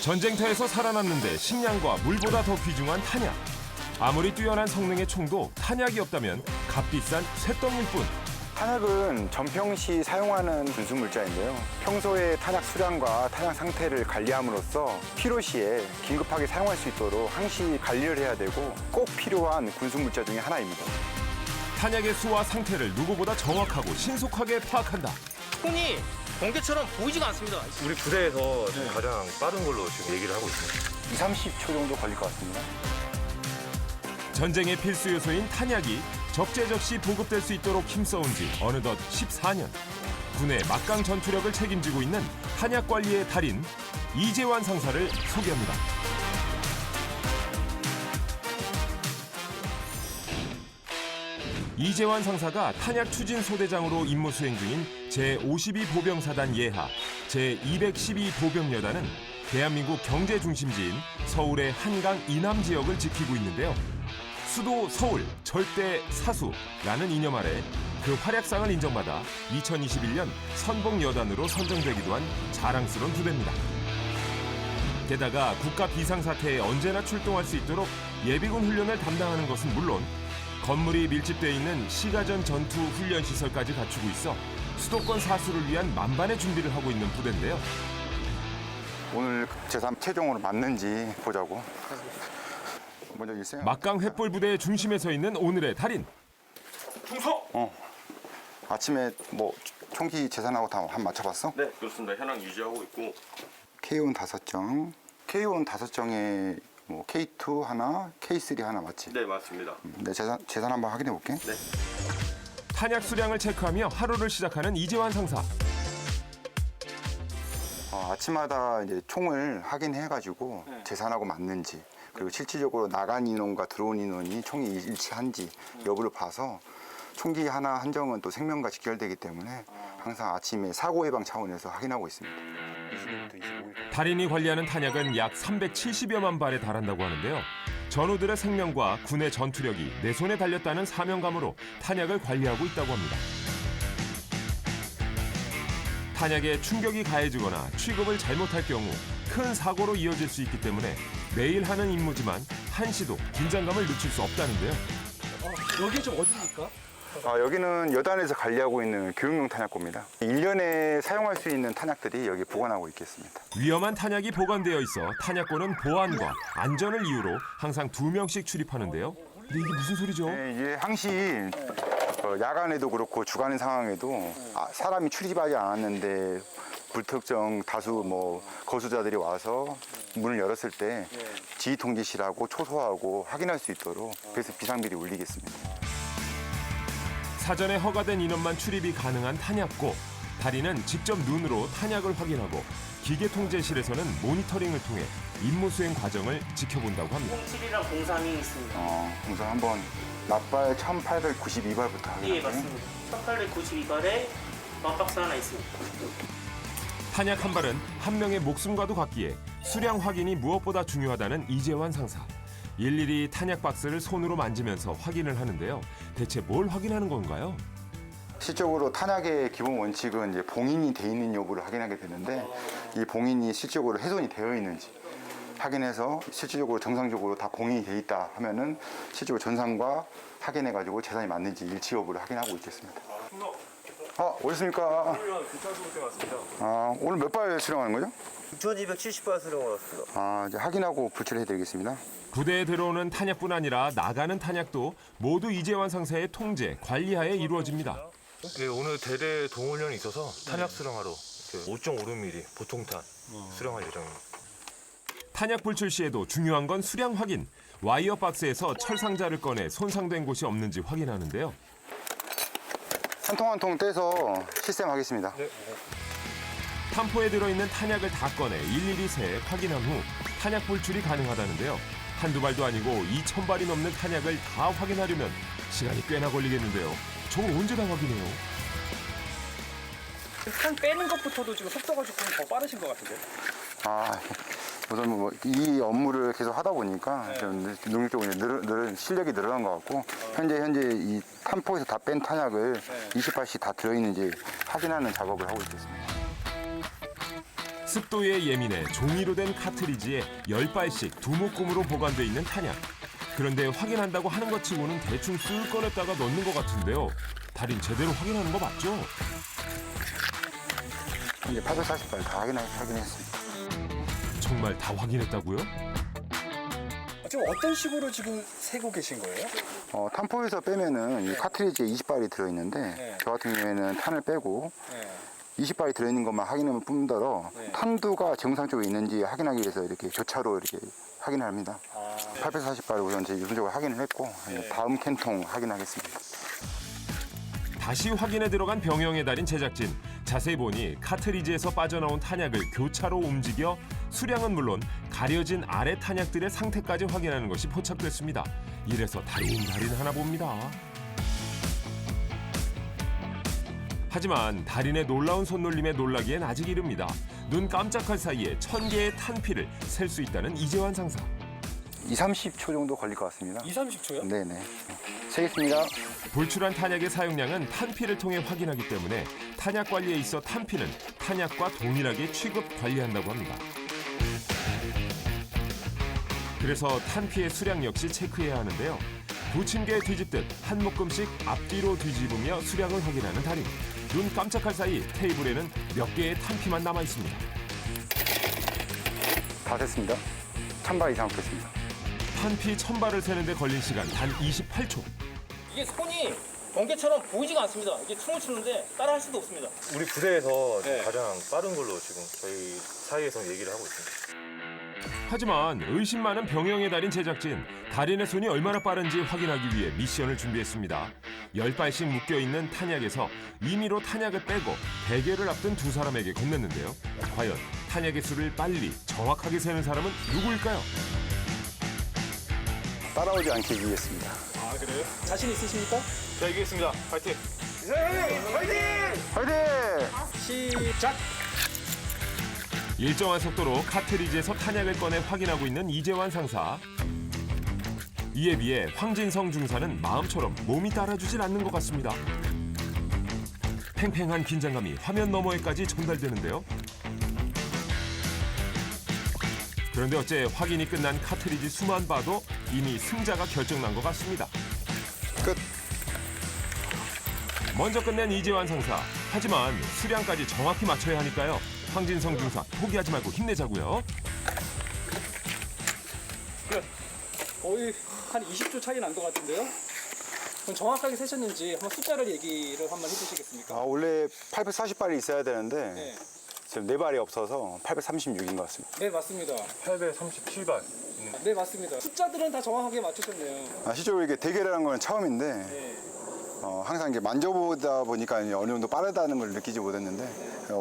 전쟁터에서 살아남는데 식량과 물보다 더 귀중한 탄약. 아무리 뛰어난 성능의 총도 탄약이 없다면 값비싼 쇳덩이일 뿐. 탄약은 전평시 사용하는 군수물자인데요. 평소에 탄약 수량과 탄약 상태를 관리함으로써 필요시에 긴급하게 사용할 수 있도록 항시 관리를 해야 되고 꼭 필요한 군수물자 중에 하나입니다. 탄약의 수와 상태를 누구보다 정확하고 신속하게 파악한다. 총이 번개처럼 보이지가 않습니다. 우리 부대에서 지금 가장 빠른 걸로 지금 얘기를 하고 있습니다. 2, 30초 정도 걸릴 것 같습니다. 전쟁의 필수 요소인 탄약이 적재적시 보급될 수 있도록 힘써온 지 어느덧 14년. 군의 막강 전투력을 책임지고 있는 탄약 관리의 달인 이재환 상사를 소개합니다. 이재환 상사가 탄약 추진 소대장으로 임무 수행 중인 제52 보병사단 예하, 제212 보병여단은 대한민국 경제 중심지인 서울의 한강 이남 지역을 지키고 있는데요. 수도 서울 절대 사수라는 이념 아래 그 활약상을 인정받아 2021년 선봉여단으로 선정되기도 한 자랑스러운 부대입니다. 게다가 국가 비상사태에 언제나 출동할 수 있도록 예비군 훈련을 담당하는 것은 물론 건물이 밀집되어 있는 시가전 전투 훈련 시설까지 갖추고 있어 수도권 사수를 위한 만반의 준비를 하고 있는 부대인데요. 오늘 제3 최종으로 맞는지 보자고. 먼저 있어요. 막강 횃불 부대의 중심에 서 있는 오늘의 달인. 아침에 뭐 총기 재산하고 다 한 맞춰봤어? 네, 그렇습니다. 현황 유지하고 있고. K1 5정, K1 5정에 뭐 K2 하나, K3 하나 맞지? 네, 맞습니다. 내 재산 한번 확인해 볼게. 네. 탄약 수량을 체크하며 하루를 시작하는 이재환 상사. 아침마다 이제 총을 확인해가지고 재산하고 맞는지 그리고 실질적으로 나간 인원과 들어온 인원이 총이 일치한지 여부를 봐서 총기 하나 한정은 또 생명과 직결되기 때문에 항상 아침에 사고 예방 차원에서 확인하고 있습니다. 22부터 25일. 달인이 관리하는 탄약은 약 370여만 발에 달한다고 하는데요. 전우들의 생명과 군의 전투력이 내 손에 달렸다는 사명감으로 탄약을 관리하고 있다고 합니다. 탄약에 충격이 가해지거나 취급을 잘못할 경우 큰 사고로 이어질 수 있기 때문에 매일 하는 임무지만 한시도 긴장감을 늦출 수 없다는데요. 여기 좀 어디입니까? 여기는 여단에서 관리하고 있는 교육용 탄약고입니다. 1년에 사용할 수 있는 탄약들이 여기 보관하고 있겠습니다. 위험한 탄약이 보관되어 있어 탄약고는 보안과 안전을 이유로 항상 2명씩 출입하는데요. 근데 이게 무슨 소리죠? 네, 이게 항시 야간에도 그렇고 주간 상황에도 사람이 출입하지 않았는데 불특정 다수 뭐 거수자들이 와서 문을 열었을 때 지휘 통제실하고 초소하고 확인할 수 있도록 그래서 비상벨이 울리겠습니다. 사전에 허가된 인원만 출입이 가능한 탄약고. 달인은 직접 눈으로 탄약을 확인하고 기계 통제실에서는 모니터링을 통해 임무 수행 과정을 지켜본다고 합니다. 07이랑 03이 있습니다. 우선 한번 납발 1892발부터 하겠습니다. 예, 맞습니다. 1892발에 완박스 하나 있습니다. 탄약 한 발은 한 명의 목숨과도 같기에 수량 확인이 무엇보다 중요하다는 이재환 상사. 일일이 탄약 박스를 손으로 만지면서 확인을 하는데요. 대체 뭘 확인하는 건가요? 실적으로 탄약의 기본 원칙은 이제 봉인이 돼 있는 여부를 확인하게 되는데 이 봉인이 실적으로 훼손이 되어 있는지 확인해서 실질적으로 정상적으로 다 봉인이 돼 있다 하면은 실제로 전산과 확인해가지고 재산이 맞는지 일치 여부를 확인하고 있겠습니다. 오셨습니까? 오늘 몇 발 수령하는 거죠? 6,270발 수령을 왔습니다. 이제 확인하고 불출해드리겠습니다. 부대에 들어오는 탄약뿐 아니라 나가는 탄약도 모두 이재환 상사의 통제, 관리하에 이루어집니다. 네, 오늘 대대 동훈련이 있어서 탄약 수령하러 5.56mm 보통탄 수령할 예정입니다. 탄약 불출 시에도 중요한 건 수량 확인. 와이어 박스에서 철상자를 꺼내 손상된 곳이 없는지 확인하는데요. 한 통 한 통 떼서 시스템 하겠습니다. 탄포에 들어있는 탄약을 다 꺼내 일일이 세 확인한 후 탄약 불출이 가능하다는데요. 한두 발도 아니고 2,000발이 넘는 탄약을 다 확인하려면 시간이 꽤나 걸리겠는데요. 저걸 언제 다 확인해요? 탄 빼는 것부터도 지금 속도가 조금 더 빠르신 것 같은데. 우선 이 업무를 계속 하다 보니까 좀 능력적으로 실력이 늘어난 것 같고 현재 이 탄포에서 다 뺀 탄약을 20발씩 다 들어있는지 확인하는 작업을 하고 있겠습니다. 습도에 예민해 종이로 된 카트리지에 10발씩 두묶음으로 보관돼 있는 탄약. 그런데 확인한다고 하는 것 치고는 대충 쓱 꺼냈다가 넣는 것 같은데요. 달인 제대로 확인하는 거 맞죠? 이제 840발 다 확인했습니다. 정말 다 확인했다고요? 지금 어떤 식으로 지금 세고 계신 거예요? 탄포에서 빼면은 이 카트리지에 20발이 들어있는데 네. 저 같은 경우에는 탄을 빼고 네. 20발이 들어있는 것만 확인하면 뿐더러 네. 탄두가 정상적으로 있는지 확인하기 위해서 이렇게 교차로 이렇게 확인을 합니다. 아, 840발을 우선 제 우선적으로 확인을 했고 네. 다음 캔통 확인하겠습니다. 다시 확인에 들어간 병영의 달인 제작진. 자세히 보니 카트리지에서 빠져나온 탄약을 교차로 움직여 수량은 물론 가려진 아래 탄약들의 상태까지 확인하는 것이 포착됐습니다. 이래서 달인 하나 봅니다. 하지만 달인의 놀라운 손놀림에 놀라기엔 아직 이릅니다. 눈 깜짝할 사이에 1000개의 탄피를 셀 수 있다는 이재환 상사. 20-30초 정도 걸릴 것 같습니다. 20-30초요? 네네. 세겠습니다. 불출한 탄약의 사용량은 탄피를 통해 확인하기 때문에 탄약 관리에 있어 탄피는 탄약과 동일하게 취급 관리한다고 합니다. 그래서 탄피의 수량 역시 체크해야 하는데요. 부침개 뒤집듯 한 묶음씩 앞뒤로 뒤집으며 수량을 확인하는 달인. 눈 깜짝할 사이 테이블에는 몇 개의 탄피만 남아 있습니다. 다 됐습니다. 1000발 이상 됐습니다. 탄피 1000발을 세는데 걸린 시간 단 28초. 이게 손이 번개처럼 보이지가 않습니다. 이게 춤을 추는데 따라할 수도 없습니다. 우리 부대에서 네. 가장 빠른 걸로 지금 저희 사이에서 얘기를 하고 있습니다. 하지만 의심 많은 병영의 달인 제작진. 달인의 손이 얼마나 빠른지 확인하기 위해 미션을 준비했습니다. 10발씩 묶여있는 탄약에서 임의로 탄약을 빼고 대결을 앞둔 두 사람에게 건넸는데요. 과연 탄약의 수를 빨리 정확하게 세는 사람은 누구일까요? 따라오지 않게 이기겠습니다. 아, 그래요? 자신 있으십니까? 자, 이기겠습니다. 파이팅! 화이팅! 시작! 일정한 속도로 카트리지에서 탄약을 꺼내 확인하고 있는 이재환 상사. 이에 비해 황진성 중사는 마음처럼 몸이 따라주질 않는 것 같습니다. 팽팽한 긴장감이 화면 너머에까지 전달되는데요. 그런데 어째 확인이 끝난 카트리지 수만 봐도 이미 승자가 결정난 것 같습니다. 끝. 먼저 끝낸 이재환 상사. 하지만 수량까지 정확히 맞춰야 하니까요. 황진성 중사 포기하지 말고 힘내자고요. 거의 한 20초 차이 난 것 같은데요? 그럼 정확하게 세셨는지 한번 숫자를 얘기를 한번 해주시겠습니까? 원래 840발이 있어야 되는데 네. 지금 4발이 없어서 836인 것 같습니다. 네, 맞습니다. 837발. 네, 맞습니다. 숫자들은 다 정확하게 맞추셨네요. 실제로 이게 대결이라는 건 처음인데 네. 항상 이게 만져보다 보니까 이제 어느 정도 빠르다는 걸 느끼지 못했는데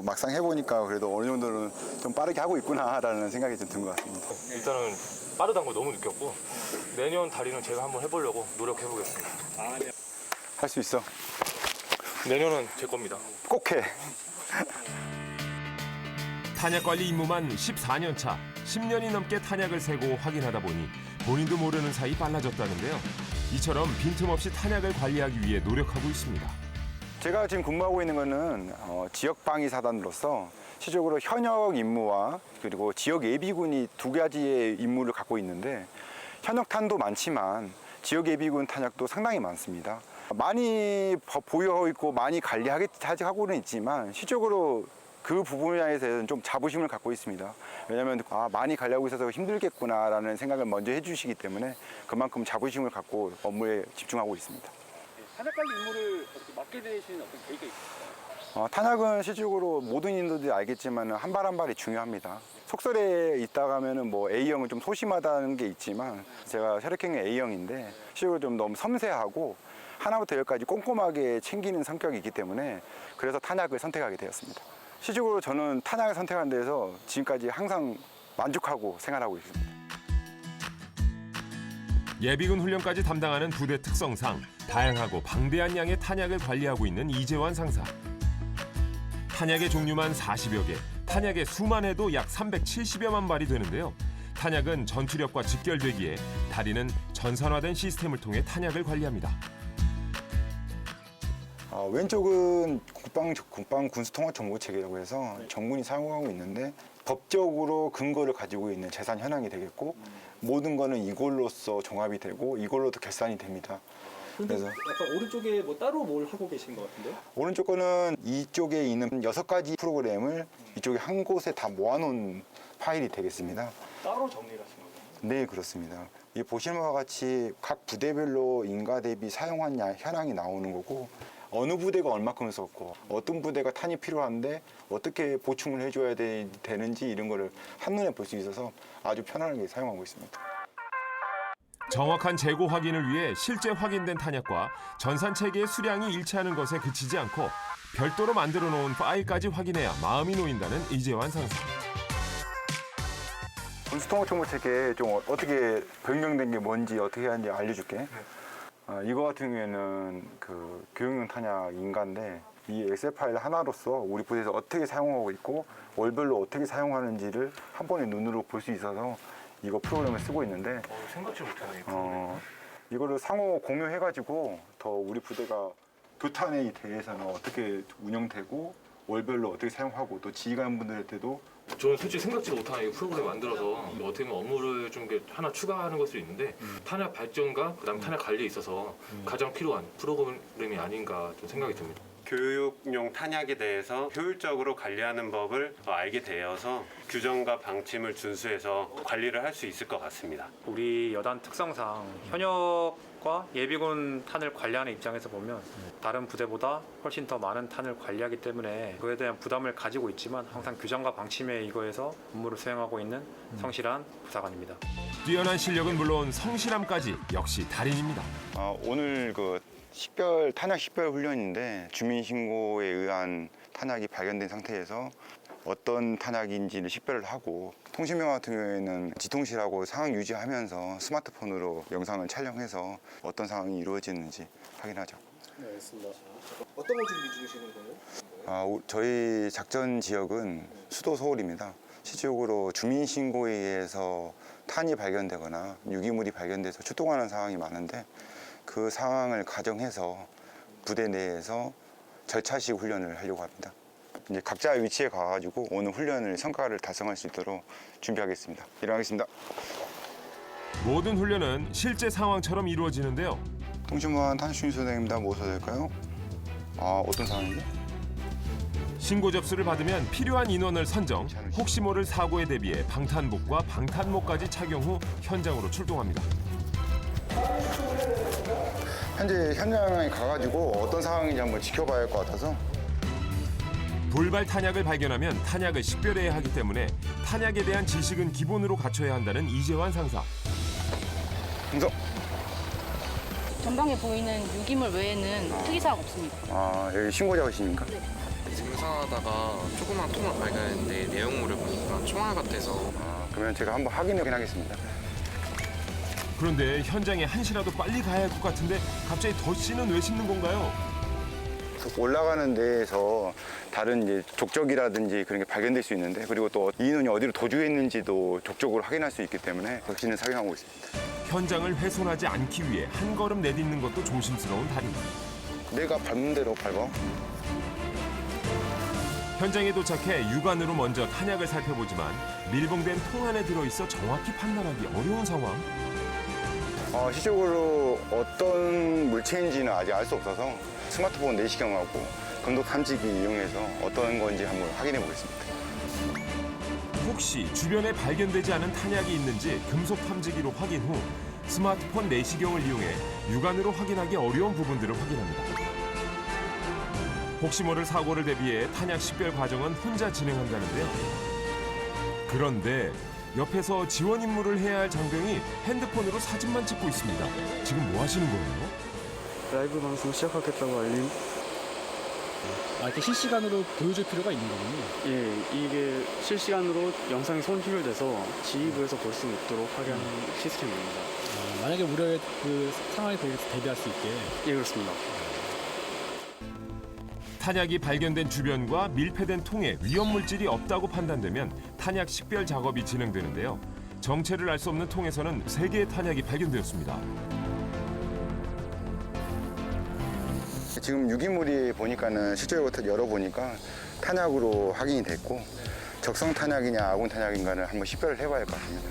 막상 해보니까 그래도 어느 정도는 좀 빠르게 하고 있구나라는 생각이 좀 든 것 같습니다. 일단은 빠르다는 걸 너무 느꼈고 내년 달인은 제가 한번 해보려고 노력해보겠습니다. 아, 네. 할 수 있어. 내년은 제 겁니다. 꼭 해. 탄약 관리 임무만 14년 차. 10년이 넘게 탄약을 세고 확인하다 보니 본인도 모르는 사이 빨라졌다는데요. 이처럼 빈틈없이 탄약을 관리하기 위해 노력하고 있습니다. 제가 지금 근무하고 있는 거는 지역 방위 사단으로서 실질적으로 현역 임무와 그리고 지역 예비군이 두 가지의 임무를 갖고 있는데 현역 탄도 많지만 지역 예비군 탄약도 상당히 많습니다. 많이 보여 있고 많이 관리하고는 있지만 실질적으로 그 부분에 대해서는 좀 자부심을 갖고 있습니다. 왜냐하면 많이 관리하고 있어서 힘들겠구나라는 생각을 먼저 해주시기 때문에 그만큼 자부심을 갖고 업무에 집중하고 있습니다. 탄약 관리 임무를 어떻게 맡게 되신 어떤 계기가 있을까요? 탄약은 실질적으로 모든 인들이 알겠지만 한 발 한 발이 중요합니다. 속설에 있다가 하면은 뭐 A형은 좀 소심하다는 게 있지만 제가 혈액형이 A형인데 실제로 좀 너무 섬세하고 하나부터 열까지 꼼꼼하게 챙기는 성격이 있기 때문에 그래서 탄약을 선택하게 되었습니다. 실질적으로 저는 탄약을 선택한 데서 지금까지 항상 만족하고 생활하고 있습니다. 예비군 훈련까지 담당하는 부대 특성상 다양하고 방대한 양의 탄약을 관리하고 있는 이재환 상사. 탄약의 종류만 40여 개, 탄약의 수만 해도 약 370여만 발이 되는데요. 탄약은 전투력과 직결되기에 달인은 전산화된 시스템을 통해 탄약을 관리합니다. 왼쪽은 국방 군수통합정보체계라고 해서 정군이 사용하고 있는데 법적으로 근거를 가지고 있는 재산 현황이 되겠고 모든 거는 이걸로써 종합이 되고 이걸로도 결산이 됩니다. 근데 그래서 약간 오른쪽에 뭐 따로 뭘 하고 계신 것 같은데요? 오른쪽 거는 이쪽에 있는 6가지 프로그램을 이쪽에 한 곳에 다 모아놓은 파일이 되겠습니다. 따로 정리를 하신 거예요? 네, 그렇습니다. 이 보시는 바와 같이 각 부대별로 인가 대비 사용한 현황이 나오는 거고 어느 부대가 얼마큼을 썼고 어떤 부대가 탄이 필요한데 어떻게 보충을 해줘야 되는지 이런 거를 한눈에 볼 수 있어서 아주 편안하게 사용하고 있습니다. 정확한 재고 확인을 위해 실제 확인된 탄약과 전산 체계의 수량이 일치하는 것에 그치지 않고 별도로 만들어 놓은 파일까지 확인해야 마음이 놓인다는 이재환 상사. 군수통합정보체계 좀 어떻게 변경된 게 뭔지 어떻게 하는지 알려줄게. 이거 같은 경우에는 그 교육용 탄약 인가인데 이 엑셀 파일 하나로서 우리 부대에서 어떻게 사용하고 있고 월별로 어떻게 사용하는지를 한 번에 눈으로 볼 수 있어서 이거 프로그램을 쓰고 있는데 생각지 못하네. 이거를 상호 공유해가지고 더 우리 부대가 교탄에 대해서는 어떻게 운영되고 월별로 어떻게 사용하고 또 지휘관분들한테도 저는 솔직히 생각지 못한 이 프로그램 만들어서 어떻게 보면 업무를 좀 하나 추가하는 걸 수 있는데 탄약 발전과 그다음 탄약 관리에 있어서 가장 필요한 프로그램이 아닌가 좀 생각이 듭니다. 교육용 탄약에 대해서 효율적으로 관리하는 법을 알게 되어서 규정과 방침을 준수해서 관리를 할 수 있을 것 같습니다. 우리 여단 특성상 현역과 예비군 탄을 관리하는 입장에서 보면 다른 부대보다 훨씬 더 많은 탄을 관리하기 때문에 그에 대한 부담을 가지고 있지만 항상 규정과 방침에 의거해서 업무를 수행하고 있는 성실한 부사관입니다. 뛰어난 실력은 물론 성실함까지 역시 달인입니다. 오늘 그 탄약 식별 훈련인데 주민 신고에 의한 탄약이 발견된 상태에서 어떤 탄약인지를 식별을 하고 통신병 같은 경우에는 지통실하고 상황 유지하면서 스마트폰으로 영상을 촬영해서 어떤 상황이 이루어지는지 확인하죠. 네, 알겠습니다. 어떤 거 준비 중이시는 거예요? 저희 작전 지역은 수도 서울입니다. 실질적으로 주민 신고에 의해서 탄이 발견되거나 유기물이 발견돼서 출동하는 상황이 많은데 그 상황을 가정해서 부대 내에서 절차식 훈련을 하려고 합니다. 이제 각자 위치에 가가지고 오늘 훈련을 성과를 달성할 수 있도록 준비하겠습니다. 일어나겠습니다. 모든 훈련은 실제 상황처럼 이루어지는데요. 통신무한 탄수인소대입니다. 뭐 써야 될까요? 어떤 상황이죠? 신고 접수를 받으면 필요한 인원을 선정, 혹시 모를 사고에 대비해 방탄복과 방탄모까지 착용 후 현장으로 출동합니다. 현재 현장에 가가지고 어떤 상황인지 한번 지켜봐야 할 것 같아서 돌발 탄약을 발견하면 탄약을 식별해야 하기 때문에 탄약에 대한 지식은 기본으로 갖춰야 한다는 이재환 상사. 흥성! 전방에 보이는 유기물 외에는 특이사항 없습니다. 여기 신고자이십니까? 등산하다가 조그만 통을 발견했는데 내용물을 보니까 총알 같아서 그러면 제가 한번 확인하긴 하겠습니다. 그런데 현장에 한시라도 빨리 가야 할 것 같은데 갑자기 덧씨는 왜 씹는 건가요? 올라가는 데에서 다른 이제 족적이라든지 그런 게 발견될 수 있는데 그리고 또 이 인원이 어디로 도주했는지도 족적으로 확인할 수 있기 때문에 덕지는 착용하고 있습니다. 현장을 훼손하지 않기 위해 한 걸음 내딛는 것도 조심스러운 달인. 내가 밟는 대로 밟아. 현장에 도착해 육안으로 먼저 탄약을 살펴보지만 밀봉된 통 안에 들어있어 정확히 판단하기 어려운 상황. 실질적으로 어떤 물체인지는 아직 알 수 없어서 스마트폰 내시경하고 감독 탐지기 이용해서 어떤 건지 한번 확인해 보겠습니다. 혹시 주변에 발견되지 않은 탄약이 있는지 금속 탐지기로 확인 후 스마트폰 내시경을 이용해 육안으로 확인하기 어려운 부분들을 확인합니다. 혹시 모를 사고를 대비해 탄약 식별 과정은 혼자 진행한다는데요. 그런데 옆에서 지원 임무를 해야 할 장병이 핸드폰으로 사진만 찍고 있습니다. 지금 뭐 하시는 거예요? 라이브 방송 시작하겠다고 알림. 이렇게 실시간으로 보여줄 필요가 있는 거군요. 예, 이게 실시간으로 영상이 손실돼서 지휘부에서 볼 수 있도록 하게 하는 시스템입니다. 만약에 우려의 그 상황에 대비할 수 있게. 예, 그렇습니다. 탄약이 발견된 주변과 밀폐된 통에 위험물질이 없다고 판단되면 탄약 식별 작업이 진행되는데요. 정체를 알 수 없는 통에서는 3개의 탄약이 발견되었습니다. 지금 유기물이 보니까는 실제로 열어보니까 탄약으로 확인이 됐고 적성 탄약이냐 아군 탄약인가를 한번 식별을 해봐야 할 것 같습니다.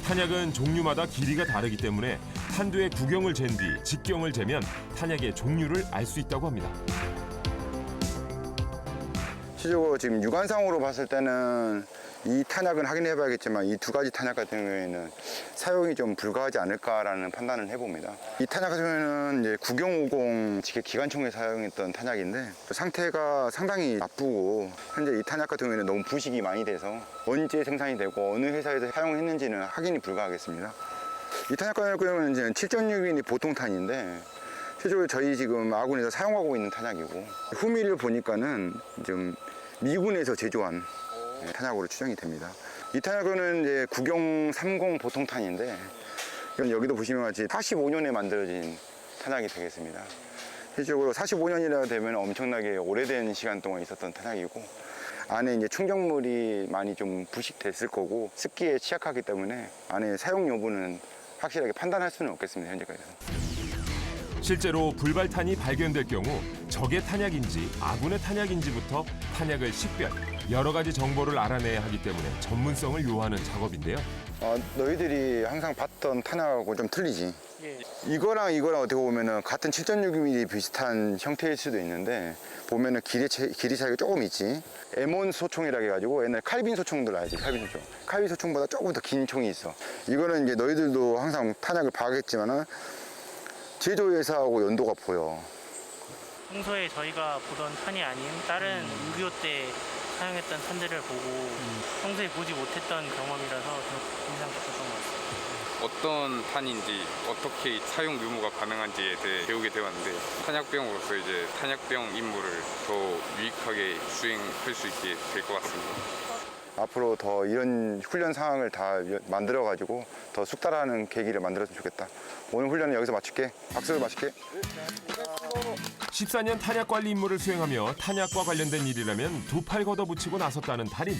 탄약은 종류마다 길이가 다르기 때문에 한두 해 구경을 잰 뒤 직경을 재면 탄약의 종류를 알 수 있다고 합니다. 실제로 지금 육안상으로 봤을 때는 이 탄약은 확인해 봐야겠지만 이 두 가지 탄약 같은 경우에는 사용이 좀 불가하지 않을까라는 판단을 해봅니다. 이 탄약 같은 경우에는 이제 9050 직계 기관총에 사용했던 탄약인데 상태가 상당히 나쁘고 현재 이 탄약 같은 경우에는 너무 부식이 많이 돼서 언제 생산이 되고 어느 회사에서 사용했는지는 확인이 불가하겠습니다. 이 탄약 같은 경우에는 이제 7.6mm 보통탄인데 실제로 저희 지금 아군에서 사용하고 있는 탄약이고 후미를 보니까는 좀 미군에서 제조한 탄약으로 추정이 됩니다. 이 탄약은 이제 9030 보통탄인데 여기도 보시면 같이 45년에 만들어진 탄약이 되겠습니다. 실질적으로 45년이라 되면 엄청나게 오래된 시간 동안 있었던 탄약이고 안에 이제 충격물이 많이 좀 부식됐을 거고 습기에 취약하기 때문에 안에 사용 여부는 확실하게 판단할 수는 없겠습니다. 현재까지는. 실제로 불발탄이 발견될 경우 적의 탄약인지 아군의 탄약인지부터 탄약을 식별, 여러 가지 정보를 알아내야 하기 때문에 전문성을 요하는 작업인데요. 너희들이 항상 봤던 탄약하고 좀 틀리지? 이거랑 어떻게 보면은 같은 7.6mm 비슷한 형태일 수도 있는데 보면은 길이 차이가 조금 있지. M1 소총이라 해가지고 옛날 칼빈 소총들 알지? 칼빈 소총. 칼빈 소총보다 조금 더 긴 총이 있어. 이거는 이제 너희들도 항상 탄약을 봐야겠지만은 제조회사하고 연도가 보여. 평소에 저희가 보던 탄이 아닌 다른 6.25 때 사용했던 탄들을 보고 평소에 보지 못했던 경험이라서 좀 인상 깊었던 것 같아요. 어떤 탄인지 어떻게 사용 유무가 가능한지에 대해 배우게 되었는데 탄약병으로서 이제 탄약병 임무를 더 유익하게 수행할 수 있게 될 것 같습니다. 앞으로 더 이런 훈련 상황을 다 만들어가지고 더 숙달하는 계기를 만들었으면 좋겠다. 오늘 훈련은 여기서 마칠게. 박수를 마칠게. 14년 탄약 관리 임무를 수행하며 탄약과 관련된 일이라면 두 팔 걷어붙이고 나섰다는 달인.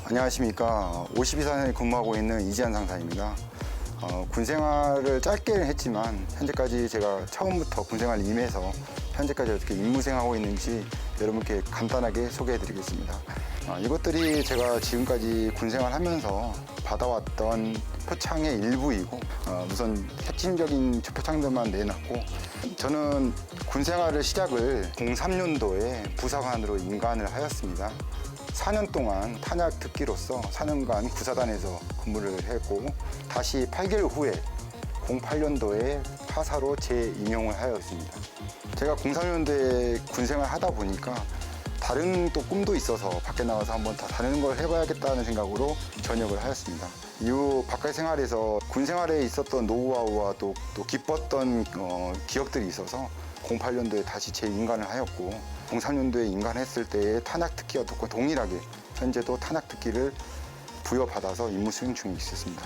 안녕하십니까. 52사단에 근무하고 있는 이지한 상사입니다. 군 생활을 짧게는 했지만 현재까지 제가 처음부터 군 생활 임해서 현재까지 어떻게 임무 수행하고 있는지 여러분께 간단하게 소개해 드리겠습니다. 이것들이 제가 지금까지 군 생활하면서 받아왔던 표창의 일부이고 우선 핵심적인 표창들만 내놨고 저는 군 생활을 시작을 03년도에 부사관으로 임관을 하였습니다. 4년 동안 탄약 특기로서 4년간 구사단에서 근무를 했고 다시 8개월 후에 08년도에 하사로 재임용을 하였습니다. 제가 03년도에 군생활 하다 보니까 다른 또 꿈도 있어서 밖에 나가서 한번 다 다른 걸 해봐야겠다는 생각으로 전역을 하였습니다. 이후 바깥 생활에서 군 생활에 있었던 노하우와 또 기뻤던 기억들이 있어서 08년도에 다시 재임관을 하였고 03년도에 임관했을 때의 탄약 특기와 동일하게 현재도 탄약 특기를 부여받아서 임무 수행 중에 있었습니다.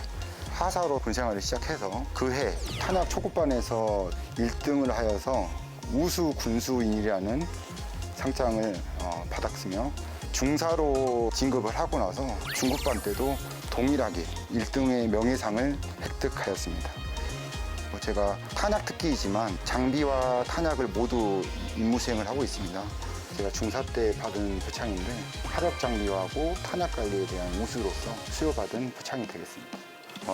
하사로 군 생활을 시작해서 그해 탄약 초급반에서 1등을 하여서 우수 군수인이라는 상장을 받았으며 중사로 진급을 하고 나서 중급반 때도 동일하게 1등의 명예상을 획득하였습니다. 제가 탄약 특기이지만 장비와 탄약을 모두 임무 수행을 하고 있습니다. 제가 중사 때 받은 표창인데 화력 장비하고 탄약 관리에 대한 우수로서 수여받은 표창이 되겠습니다.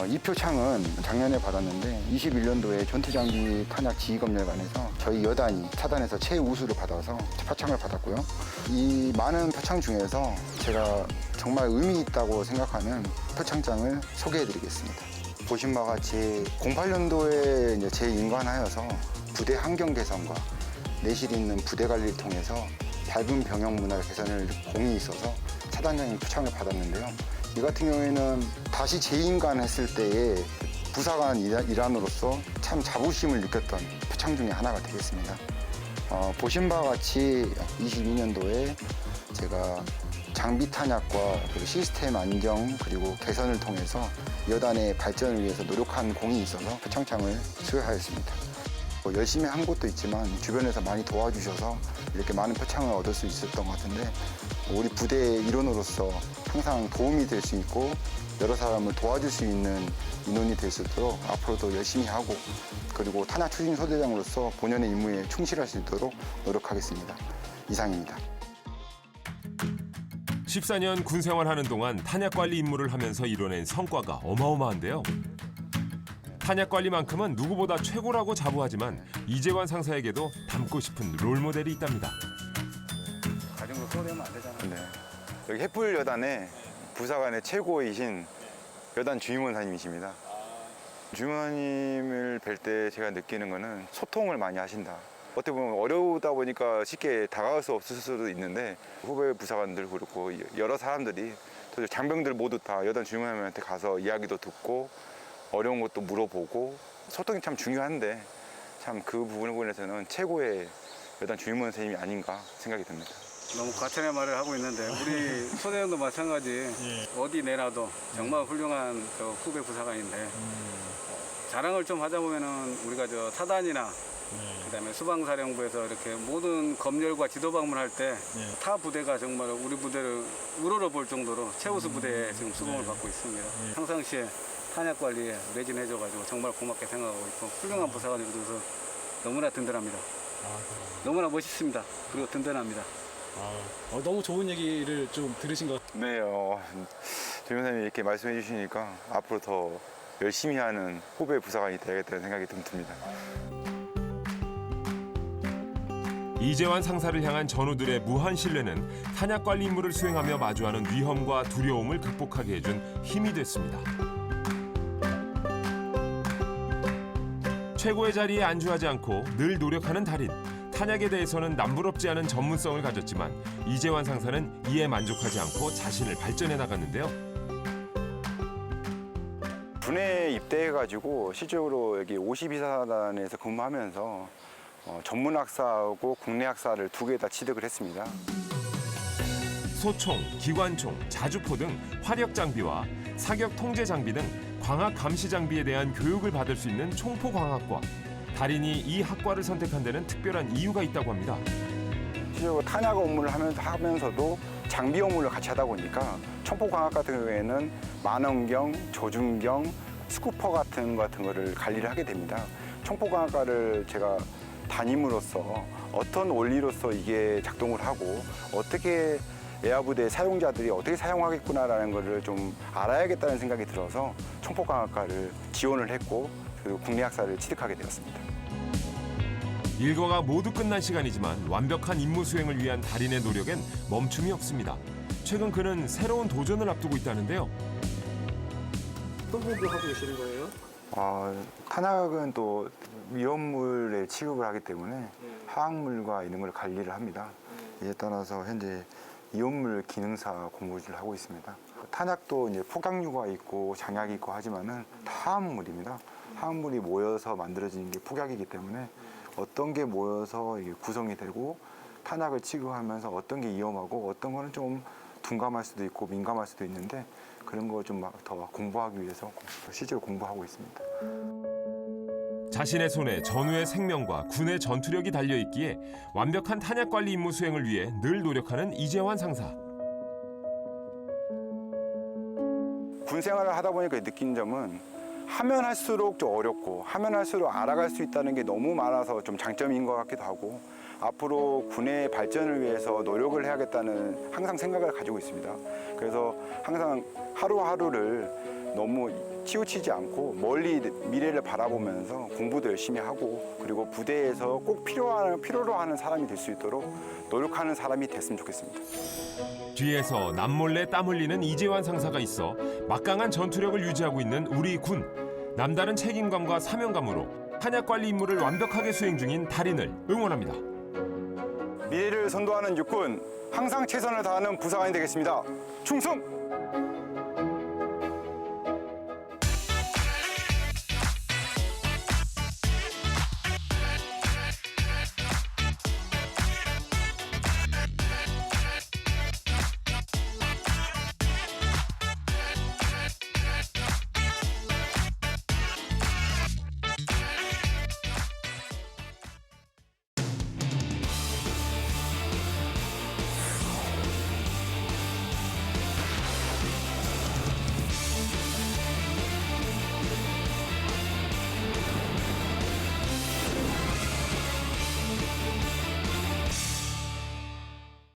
이 표창은 작년에 받았는데 21년도에 전투장비 탄약 지휘검열관에서 저희 여단이 사단에서 최우수를 받아서 표창을 받았고요. 이 많은 표창 중에서 제가 정말 의미 있다고 생각하는 표창장을 소개해드리겠습니다. 보신 바와 같이 08년도에 이제 재임관하여서 부대 환경 개선과 내실 있는 부대 관리를 통해서 밝은 병영 문화 개선을 공이 있어서 사단장님 표창을 받았는데요. 이 같은 경우에는 다시 재임관했을 때의 부사관 일환으로서 참 자부심을 느꼈던 표창 중에 하나가 되겠습니다. 보신 바와 같이 22년도에 제가 장비 탄약과 시스템 안정 그리고 개선을 통해서 여단의 발전을 위해서 노력한 공이 있어서 표창장을 수여하였습니다. 열심히 한 것도 있지만 주변에서 많이 도와주셔서 이렇게 많은 표창을 얻을 수 있었던 것 같은데 우리 부대의 일원으로서 항상 도움이 될 수 있고 여러 사람을 도와줄 수 있는 인원이 될 수 있도록 앞으로도 열심히 하고 그리고 탄약 추진 소대장으로서 본연의 임무에 충실할 수 있도록 노력하겠습니다. 이상입니다. 14년 군 생활하는 동안 탄약 관리 임무를 하면서 이뤄낸 성과가 어마어마한데요. 탄약 관리만큼은 누구보다 최고라고 자부하지만 이재환 상사에게도 닮고 싶은 롤모델이 있답니다. 가정도 소홀하면 안 되잖아. 네. 여기 햇불 여단의 부사관의 최고이신 여단 주임원사님이십니다. 주임원님을 뵐 때 제가 느끼는 거는 소통을 많이 하신다. 어떻게 보면 어려우다 보니까 쉽게 다가갈 수 없을 수도 있는데 후배 부사관들 그렇고 여러 사람들이 또 장병들 모두 다 여단 주임원님한테 가서 이야기도 듣고 어려운 것도 물어보고 소통이 참 중요한데 참 그 부분에서는 최고의 여단 주임원 선생님이 아닌가 생각이 듭니다. 너무 과찬의 말을 하고 있는데 우리 소대장도 마찬가지 어디 내놔도 정말 훌륭한 저 후배 부사관인데 자랑을 좀 하자 보면은 우리가 저 사단이나 그다음에 수방사령부에서 이렇게 모든 검열과 지도 방문할 때 타 부대가 정말 우리 부대를 우러러 볼 정도로 최우수 부대에 지금 수봉을 받고 있습니다. 평상시에 탄약 관리에 매진해줘가지고 정말 고맙게 생각하고 있고 훌륭한 부사관이 돼서 너무나 든든합니다. 너무나 멋있습니다. 그리고 든든합니다. 너무 좋은 얘기를 좀 들으신 것 같아요. 네, 주임원사님이 이렇게 말씀해 주시니까 앞으로 더 열심히 하는 후배 부사관이 되야겠다는 생각이 듭니다. 이재환 상사를 향한 전우들의 무한 신뢰는 탄약 관리 임무를 수행하며 마주하는 위험과 두려움을 극복하게 해준 힘이 됐습니다. 최고의 자리에 안주하지 않고 늘 노력하는 달인. 탄약에 대해서는 남부럽지 않은 전문성을 가졌지만 이재환 상사는 이에 만족하지 않고 자신을 발전해 나갔는데요. 군에 입대해가지고 실질적으로 여기 52사단에서 근무하면서 전문 학사하고 국내 학사를 2개 다 취득을 했습니다. 소총, 기관총, 자주포 등 화력 장비와 사격 통제 장비 등 광학 감시 장비에 대한 교육을 받을 수 있는 총포광학과. 달인이 이 학과를 선택한 데는 특별한 이유가 있다고 합니다. 실제로 탄약 업무를 하면서도 장비 업무를 같이 하다 보니까 총포광학 같은 경우에는 만원경, 조준경, 스쿠퍼 같은 거를 관리를 하게 됩니다. 총포광학과를 제가 담임으로써 어떤 원리로서 이게 작동을 하고 어떻게 외화부대 사용자들이 어떻게 사용하겠구나라는 것을 좀 알아야겠다는 생각이 들어서 총포광학과를 지원을 했고 그 국내 학사를 취득하게 되었습니다. 일과가 모두 끝난 시간이지만 완벽한 임무 수행을 위한 달인의 노력엔 멈춤이 없습니다. 최근 그는 새로운 도전을 앞두고 있다는데요. 어떤 공부를 하고 계시는 거예요? 탄약은 또 위험물에 취급을 하기 때문에 화학물과 이런 걸 관리를 합니다. 이에 따라서 현재 이온물 기능사 공부를 하고 있습니다. 탄약도 이제 폭약류가 있고 장약이 있고 하지만은 다 화합물입니다. 화합물이 모여서 만들어지는 게 폭약이기 때문에 어떤 게 모여서 이게 구성이 되고 탄약을 취급하면서 어떤 게 위험하고 어떤 거는 좀 둔감할 수도 있고 민감할 수도 있는데 그런 걸 좀 더 공부하기 위해서 실제로 공부하고 있습니다. 자신의 손에 전우의 생명과 군의 전투력이 달려있기에 완벽한 탄약 관리 임무 수행을 위해 늘 노력하는 이재환 상사. 군 생활을 하다 보니까 느낀 점은 하면 할수록 좀 어렵고 하면 할수록 알아갈 수 있다는 게 너무 많아서 좀 장점인 것 같기도 하고 앞으로 군의 발전을 위해서 노력을 해야겠다는 항상 생각을 가지고 있습니다. 그래서 항상 하루하루를 너무 치우치지 않고 멀리 미래를 바라보면서 공부도 열심히 하고 그리고 부대에서 꼭 필요로 하는 사람이 될 수 있도록 노력하는 사람이 됐으면 좋겠습니다. 뒤에서 남몰래 땀 흘리는 이재환 상사가 있어 막강한 전투력을 유지하고 있는 우리 군. 남다른 책임감과 사명감으로 탄약 관리 임무를 완벽하게 수행 중인 달인을 응원합니다. 미래를 선도하는 육군, 항상 최선을 다하는 부사관이 되겠습니다. 충성!